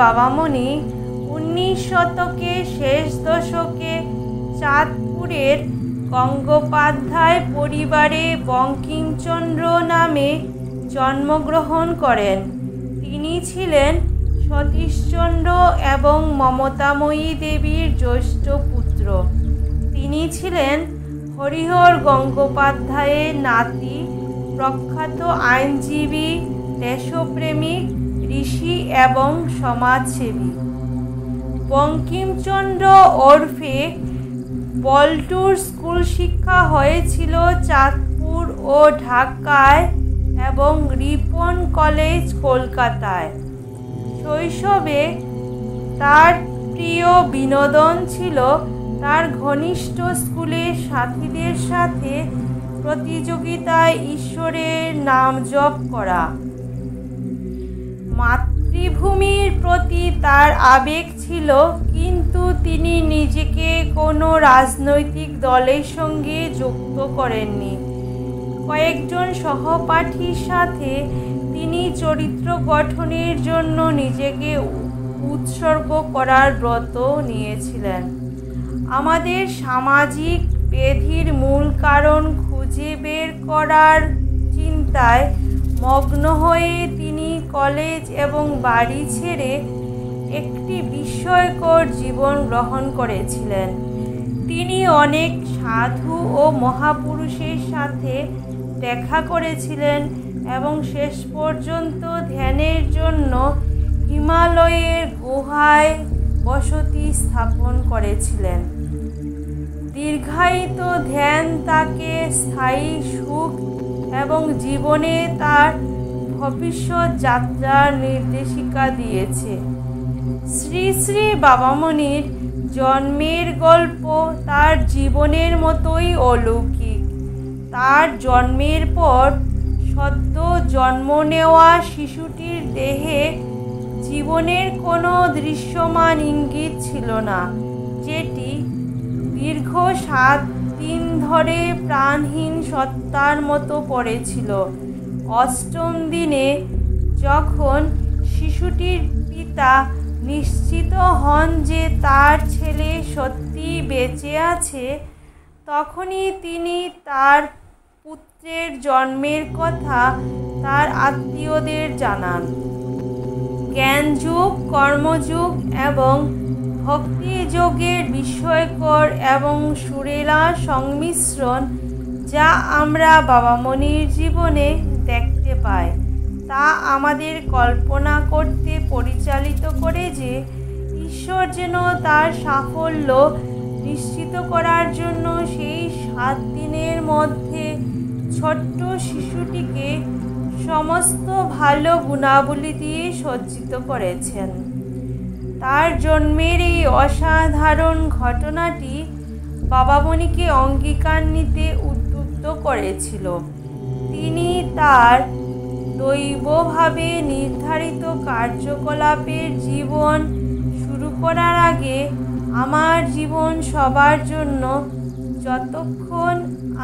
বাবামণি 19 শতকের শেষ দশকে চাঁদপুরের গঙ্গোপাধ্যায় পরিবারে বঙ্কিমচন্দ্র নামে জন্মগ্রহণ করেন। তিনি ছিলেন সতীশচন্দ্র এবং মমতাময়ী দেবীর জ্যেষ্ঠ পুত্র। তিনি ছিলেন হরিহর গঙ্গোপাধ্যায়ের নাতি, প্রখ্যাত আইনজীবী, দেশপ্রেমিক, ঋষি এবং সমাজসেবী। বঙ্কিমচন্দ্র ওরফে বল্টুর স্কুল শিক্ষা হয়েছিল চাঁদপুর ও ঢাকায় এবং রিপন কলেজ কলকাতায়। শৈশবে তার প্রিয় বিনোদন ছিল তার ঘনিষ্ঠ স্কুলের সাথীদের সাথে প্রতিযোগিতায় ঈশ্বরের নাম জপ করা। মাতৃভূমির প্রতি তার আবেগ ছিল, কিন্তু তিনি নিজেকে কোনো রাজনৈতিক দলের সঙ্গে যুক্ত করেননি। কয়েকজন সহপাঠীর সাথে তিনি চরিত্র গঠনের জন্য নিজেকে উৎসর্গ করার ব্রত নিয়েছিলেন। আমাদের সামাজিক ব্যাধির মূল কারণ খুঁজে বের করার চিন্তায় মগ্ন হয়ে তিনি কলেজ এবং বাড়ি ছেড়ে একটি বিস্ময়কর জীবন গ্রহণ করেছিলেন। তিনি অনেক সাধু ও মহাপুরুষের সাথে দেখা করেছিলেন এবং শেষ পর্যন্ত ধ্যানের জন্য হিমালয়ের গুহায় বসতি স্থাপন করেছিলেন। দীর্ঘায়িত ধ্যান তাকে স্থায়ী সুখ এবং জীবনে তার ভবিষ্যৎ যাত্রার নির্দেশিকা দিয়েছে। শ্রী শ্রী বাবামণির জন্মের গল্প তার জীবনের মতোই অলৌকিক। তার জন্মের পর সদ্য জন্ম নেওয়া শিশুটির দেহে জীবনের কোনো দৃশ্যমান ইঙ্গিত ছিল না, যেটি দীর্ঘ 7 দিন ধরে প্রাণহীন সত্তার মতো পড়েছিল। 8ম দিনে যখন শিশুটির পিতা নিশ্চিত হন যে তার ছেলে সত্যি বেঁচে আছে, তখনই তিনি তার পুত্রের জন্মের কথা তার আত্মীয়দের জানান। জ্ঞানযুগ, কর্মযুগ এবং ভক্তিযোগের বিস্ময়কর এবং সুরেলা সংমিশ্রণ যা আমরা বাবামণির জীবনে দেখতে পাই, তা আমাদের কল্পনা করতে পরিচালিত করে যে ঈশ্বর যেন তার সাফল্য নিশ্চিত করার জন্য সেই 7 দিনের মধ্যে ছোট্ট শিশুটিকে সমস্ত ভালো গুণাবলী দিয়ে সজ্জিত করেছেন। তার জন্মের এই অসাধারণ ঘটনাটি বাবামণিকে অঙ্গীকার নিতে উদ্বুদ্ধ করেছিল। তিনি তার দৈবভাবে নির্ধারিত কার্যকলাপের জীবন শুরু করার আগে, আমার জীবন সবার জন্য, যতক্ষণ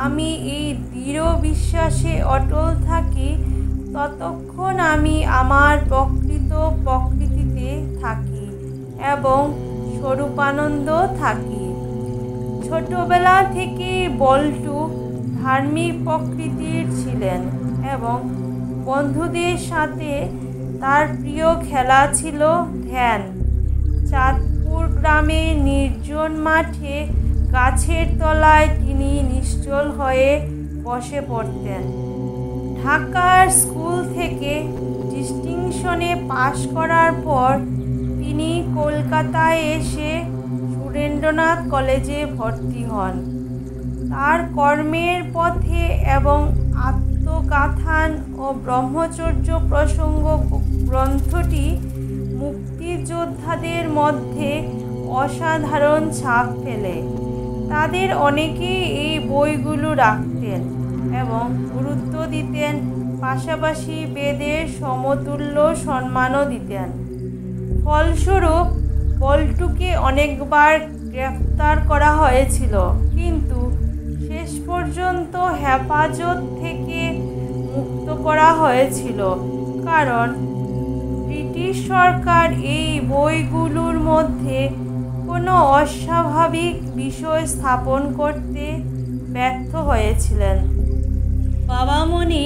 আমি এই দৃঢ় বিশ্বাসে অটল থাকি ততক্ষণ আমি আমার প্রকৃত প্রকৃতিতে থাকি এবং স্বরূপানন্দ থাকি। ছোটবেলা থেকেই বল্টু ধার্মিক প্রকৃতির ছিলেন এবং বন্ধুদের সাথে তার প্রিয় খেলা ছিল ধ্যান। চাঁদপুর গ্রামে নির্জন মাঠে গাছের তলায় তিনি নিশ্চল হয়ে বসে পড়তেন। ঢাকার স্কুল থেকে ডিস্টিংশনে পাশ করার পর তিনি কলকাতায় এসে সুরেন্দ্রনাথ কলেজে ভর্তি হন। তার কর্মের পথে এবং আত্মগাথান ও ব্রহ্মচর্য প্রসঙ্গ গ্রন্থটি মুক্তিযোদ্ধাদের মধ্যে অসাধারণ ছাপ ফেলে। তাদের অনেকেই এই বইগুলো রাখতেন এবং গুরুত্ব দিতেন, পাশাপাশি বেদের সমতুল্য সম্মানও দিতেন। ফলস্বরূপ বল্টুকে অনেকবার গ্রেফতার করা হয়েছিল, কিন্তু শেষ পর্যন্ত হেফাজত থেকে মুক্ত করা হয়েছিল, কারণ ব্রিটিশ সরকার এই বইগুলোর মধ্যে কোনো অস্বাভাবিক বিষয় স্থাপন করতে ব্যর্থ হয়েছিলেন। বাবামণি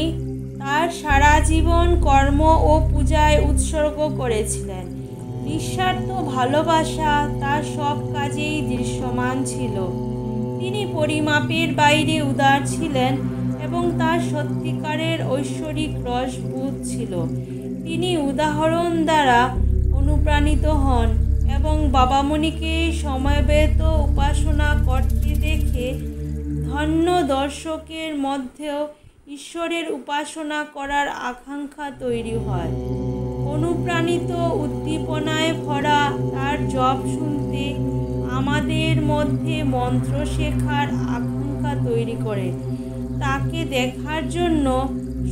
তার সারা জীবন কর্ম ও পূজায় উৎসর্গ করেছিলেন। নিঃস্বার্থ ভালোবাসা তার সব কাজেই দৃশ্যমান ছিল। তিনি পরিমাপের বাইরে উদার ছিলেন এবং তার সত্যিকারের ঐশ্বরিক রসবোধ ছিল। তিনি উদাহরণ দ্বারা অনুপ্রাণিত হন এবং বাবামণিকে সমবেত উপাসনা করতে দেখে ধন্য দর্শকের মধ্যেও ঈশ্বরের উপাসনা করার আকাঙ্ক্ষা তৈরি হয়। অনুপ্রাণিত উদ্দীপনায় ভরা তার জপ শুনতে আমাদের মধ্যে মন্ত্র শেখার আকাঙ্ক্ষা তৈরি করে। তাকে দেখার জন্য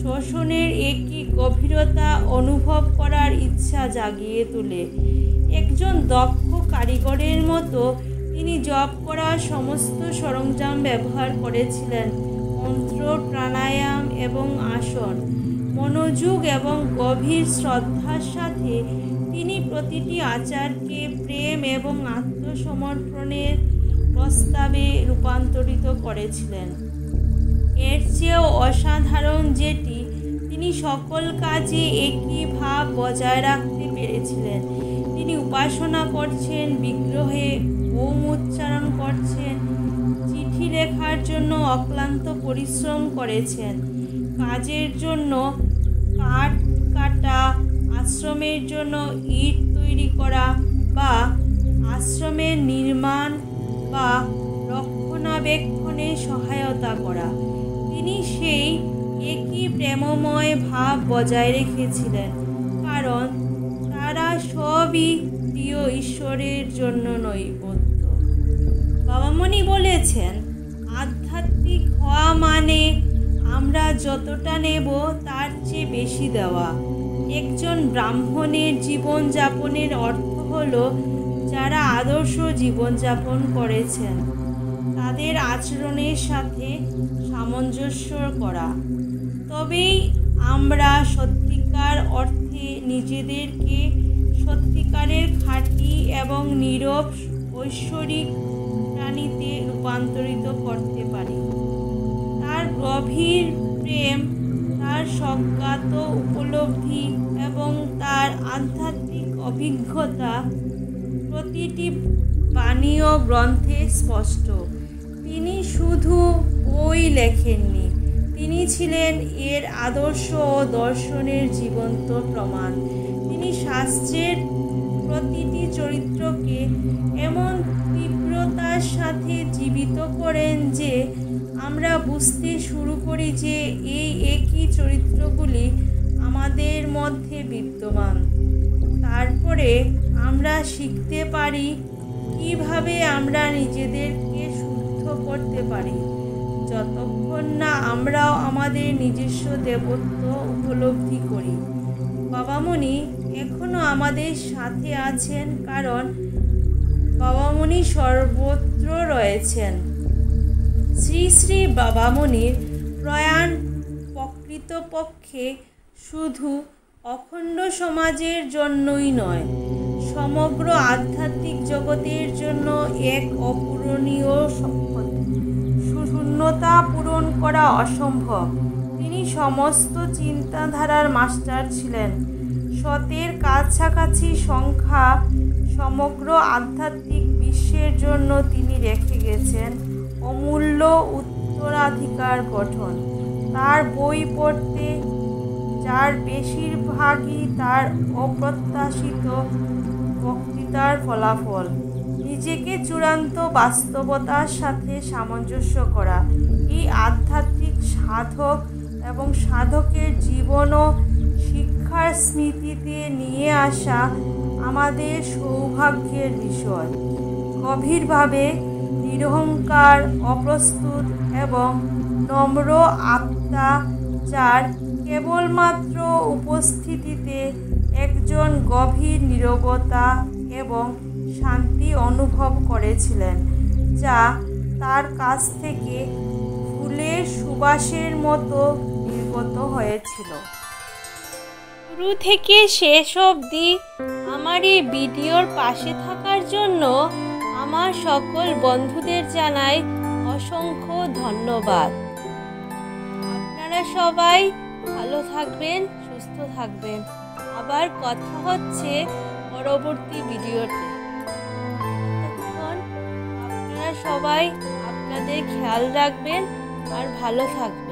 শোষণের একই গভীরতা অনুভব করার ইচ্ছা জাগিয়ে তোলে। একজন দক্ষ কারিগরের মতো তিনি জপ করার সমস্ত সরঞ্জাম ব্যবহার করেছিলেন। মন্ত্র, প্রাণায়াম এবং আসন। মনোযোগ এবং গভীর শ্রদ্ধার সাথে তিনি প্রতিটি আচারকে প্রেম এবং আত্মসমর্পণের প্রস্তাবে রূপান্তরিত করেছিলেন। এর চেয়েও অসাধারণ যেটি, তিনি সকল কাজে একই ভাব বজায় রাখতে পেরেছিলেন। তিনি উপাসনা করছেন, বিগ্রহে ওম উচ্চারণ করছেন, চিঠি লেখার জন্য অক্লান্ত পরিশ্রম করেছেন, কাজের জন্য কাঠ কাটা, আশ্রমের জন্য ইট তৈরি করা বা আশ্রমের নির্মাণ বা রক্ষণাবেক্ষণে সহায়তা করা। তিনি সেই একই প্রেমময় ভাব বজায় রেখেছিলেন, কারণ তারা সবই প্রিয় ঈশ্বরের জন্য নৈবেদ্য। বাবামণি বলেছেন, আধ্যাত্মিক হওয়া মানে আমরা যতটা নেব তার চেয়ে বেশি দেওয়া। একজন ব্রাহ্মণের জীবনযাপনের অর্থ হল যারা আদর্শ জীবনযাপন করেছেন তাদের আচরণের সাথে সামঞ্জস্য করা। তবেই আমরা সত্যিকার অর্থে নিজেদেরকে সত্যিকারের খাঁটি এবং নীরব ঐশ্বরিক প্রাণীতে রূপান্তরিত করতে পারি। তার গভীর প্রেম, তার স্বজ্ঞাত উপলব্ধি এবং তার আধ্যাত্মিক অভিজ্ঞতা প্রতিটি বাণী ও গ্রন্থে স্পষ্ট। তিনি শুধু বই লেখেননি, তিনি ছিলেন এর আদর্শ ও দর্শনের জীবন্ত প্রমাণ। তিনি শাস্ত্রের প্রতিটি চরিত্রকে এমন তীব্রতার সাথে জীবিত করেন যে আমরা বুঝতে শুরু করি যে এই একই চরিত্রগুলি আমাদের মধ্যে বিদ্যমান। তারপরে আমরা শিখতে পারি কিভাবে আমরা নিজেদেরকে শুদ্ধ করতে পারি, যতক্ষণ না আমরাও আমাদের নিজস্ব দেবত্ব উপলব্ধি করি। বাবামণি এখনও আমাদের সাথে আছেন, কারণ বাবামণি সর্বত্র রয়েছেন। শ্রী শ্রী বাবামণির প্রয়াণ প্রকৃতপক্ষে শুধু অখণ্ড সমাজের জন্যই নয়, সমগ্র আধ্যাত্মিক জগতের জন্য এক অপূরণীয় শূন্যতা পূরণ করা অসম্ভব। তিনি সমস্ত চিন্তাধারার মাস্টার ছিলেন। শতের কাছাকাছি সংখ্যা সমগ্র আধ্যাত্মিক বিশ্বের জন্য তিনি রেখে গেছেন অমূল্য উত্তরাধিকার গঠন। তার বই পড়তে, যার বেশিরভাগই তার অপ্রত্যাশিত বক্তৃতার ফলাফল, নিজেকে চূড়ান্ত বাস্তবতার সাথে সামঞ্জস্য করা, এই আধ্যাত্মিক সাধক এবং সাধকের জীবন ও শিক্ষার স্মৃতিতে নিয়ে আসা আমাদের সৌভাগ্যের বিষয়। গভীরভাবে নিরহংকার, অপ্রস্তুত এবং নম্র আত্মা, যার কেবলমাত্র উপস্থিতিতে একজন গভীর নীরবতা এবং শান্তি অনুভব করেছিলেন, যা তার কাছ থেকে ফুলের সুবাসের মতো নির্গত হয়েছিল। শুরু থেকে শেষ অবধি আমার এই ভিডিওর পাশে থাকার জন্য আমার সকল বন্ধুদের জানাই অসংখ্য ধন্যবাদ। আপনারা সবাই ভালো থাকবেন, সুস্থ থাকবেন। আবার কথা হচ্ছে পরবর্তী ভিডিওতে। ততক্ষণ আপনারা সবাই আপনাদের খেয়াল রাখবেন আর ভালো থাকবেন।